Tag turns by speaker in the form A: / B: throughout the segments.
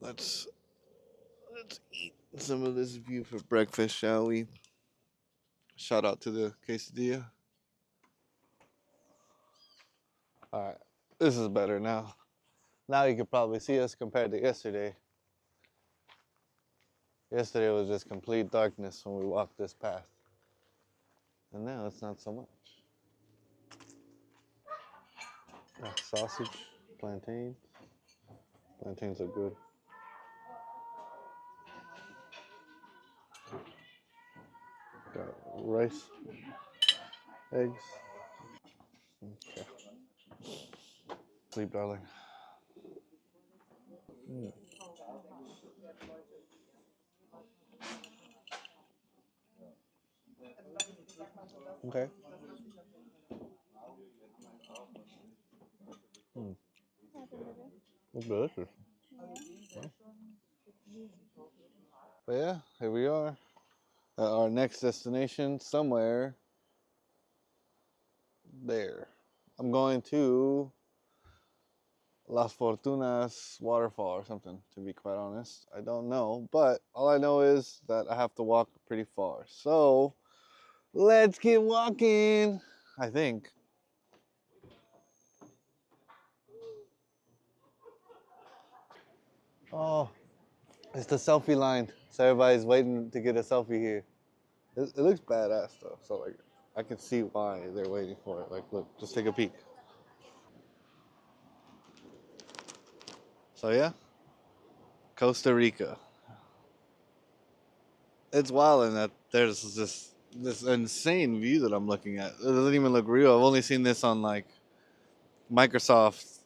A: Let's eat some of this view for breakfast, shall we? Shout out to the quesadilla. All right, this is better now. Now you can probably see us compared to yesterday. Yesterday was just complete darkness when we walked this path, and now it's not so much. Sausage, plantains. Plantains are good. Got rice, eggs. Okay. Sleep, darling. Mm. Okay. Mm. It's delicious. But yeah, here we are at our next destination, somewhere there. I'm going to Las Fortunas waterfall or something, to be quite honest. I don't know, but all I know is that I have to walk pretty far. So let's get walking, I think. Oh, it's the selfie line. So everybody's waiting to get a selfie here. It looks badass though. So like, I can see why they're waiting for it. Like, look, just take a peek. So yeah, Costa Rica. It's wild in that there's this insane view that I'm looking at. It doesn't even look real. I've only seen this on like Microsoft,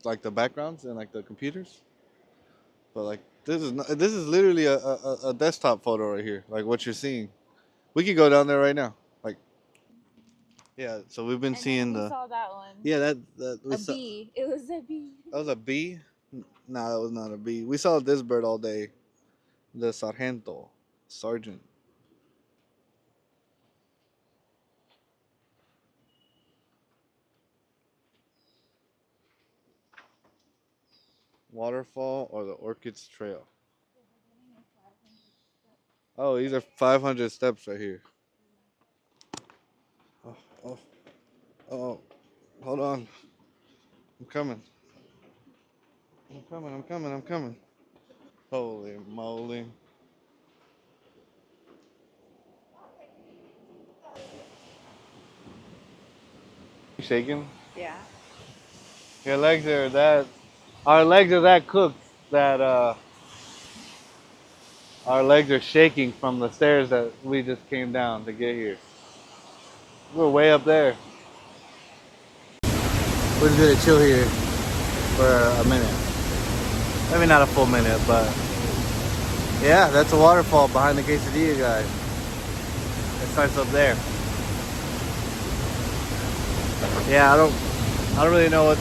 A: like the backgrounds and like the computers. But like this is literally a desktop photo right here. Like what you're seeing. We could go down there right now. Like yeah. So we've been
B: And
A: seeing
B: then we
A: the
B: saw that one.
A: yeah that we
B: A
A: saw.
B: bee. It was a bee.
A: That was a bee. Nah, that was not a bee. We saw this bird all day. The sargento, sergeant. Waterfall or the Orchids Trail. Oh, these are 500 steps right here. Oh, oh, oh, hold on. I'm coming. I'm coming. I'm coming. I'm coming. Holy moly. You shaking?
B: Yeah.
A: Your legs are that. Our legs are that cooked that our legs are shaking from the stairs that we just came down to get here. We're way up there. We're just gonna chill here for a minute. Maybe not a full minute, but yeah, that's a waterfall behind the quesadilla guy. It starts up there. Yeah, I don't really know what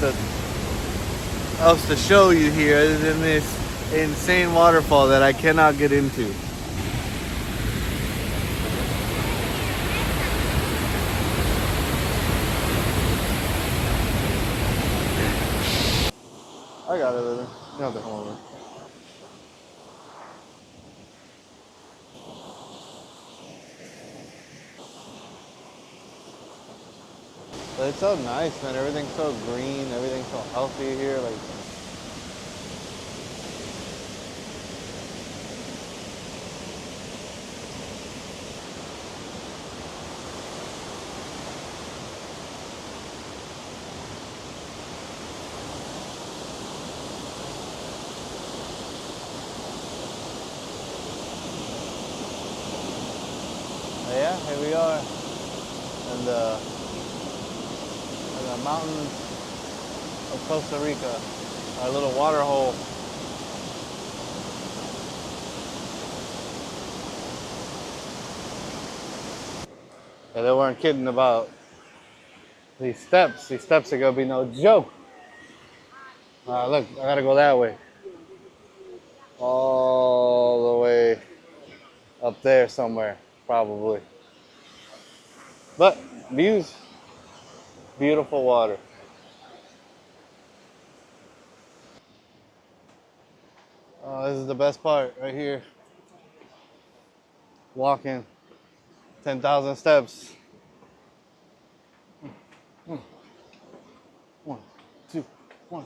A: else to show you here other than this insane waterfall that I cannot get into. I got it, Lily. You don't have to come over. But it's so nice, man. Everything's so green. Everything's so healthy here. Like, yeah, here we are in the mountains of Costa Rica. Our little water hole. And they weren't kidding about these steps. These steps are gonna be no joke. Look, I gotta go that way. All the way up there somewhere, probably. But views, beautiful water. Oh, this is the best part right here. Walking 10,000 steps. One, two, one,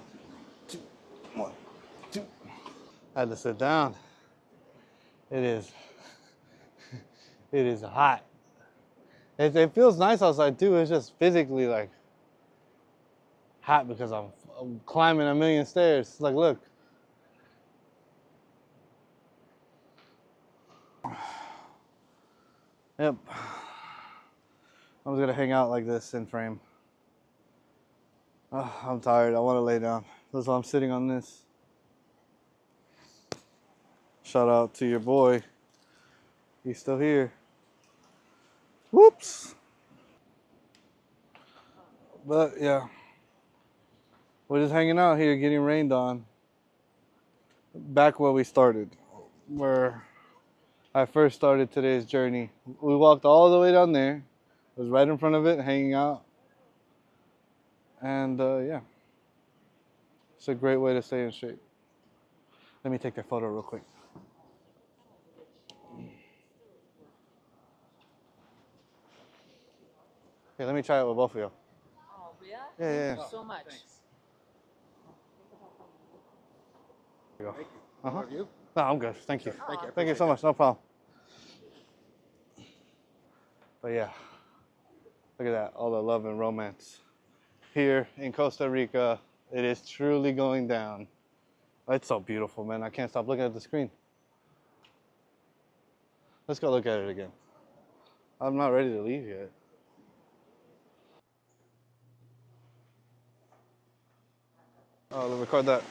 A: two, one, two. I had to sit down. It is, it is hot. It feels nice outside too. It's just physically like hot because I'm climbing a million stairs. Like, look. Yep. I'm just gonna hang out like this in frame. Oh, I'm tired. I want to lay down. That's why I'm sitting on this. Shout out to your boy. He's still here. Whoops. But yeah, we're just hanging out here, getting rained on. Back where we started, where I first started today's journey. We walked all the way down there. It was right in front of it, hanging out. And yeah, it's a great way to stay in shape. Let me take that photo real quick. Okay, let me try it with both of you.
B: Oh, yeah?
A: Yeah, yeah, yeah.
B: Thank you so much.
A: There you go.
C: Thank you.
A: Uh-huh.
C: How are you?
A: No, I'm good. Thank you.
C: Thank you.
A: Thank you so much. No problem. But yeah, look at that. All the love and romance. Here in Costa Rica, it is truly going down. It's so beautiful, man. I can't stop looking at the screen. Let's go look at it again. I'm not ready to leave yet. Oh, let's record that.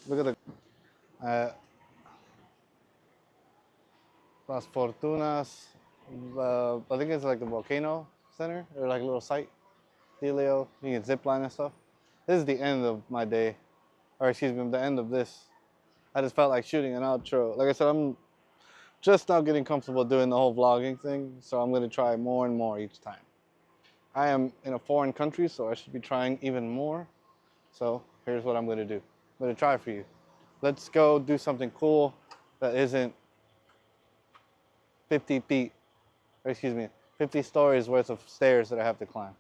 A: Look at the Las Fortunas. I think it's like the volcano center or like a little site. Helio. You can zip line and stuff. This is the end of my day, or excuse me, the end of this. I just felt like shooting an outro. Like I said, I'm just now getting comfortable doing the whole vlogging thing, so I'm going to try more and more each time. I am in a foreign country, so I should be trying even more. So here's what I'm going to do. I'm going to try for you. Let's go do something cool that isn't 50 feet, or excuse me, 50 stories worth of stairs that I have to climb.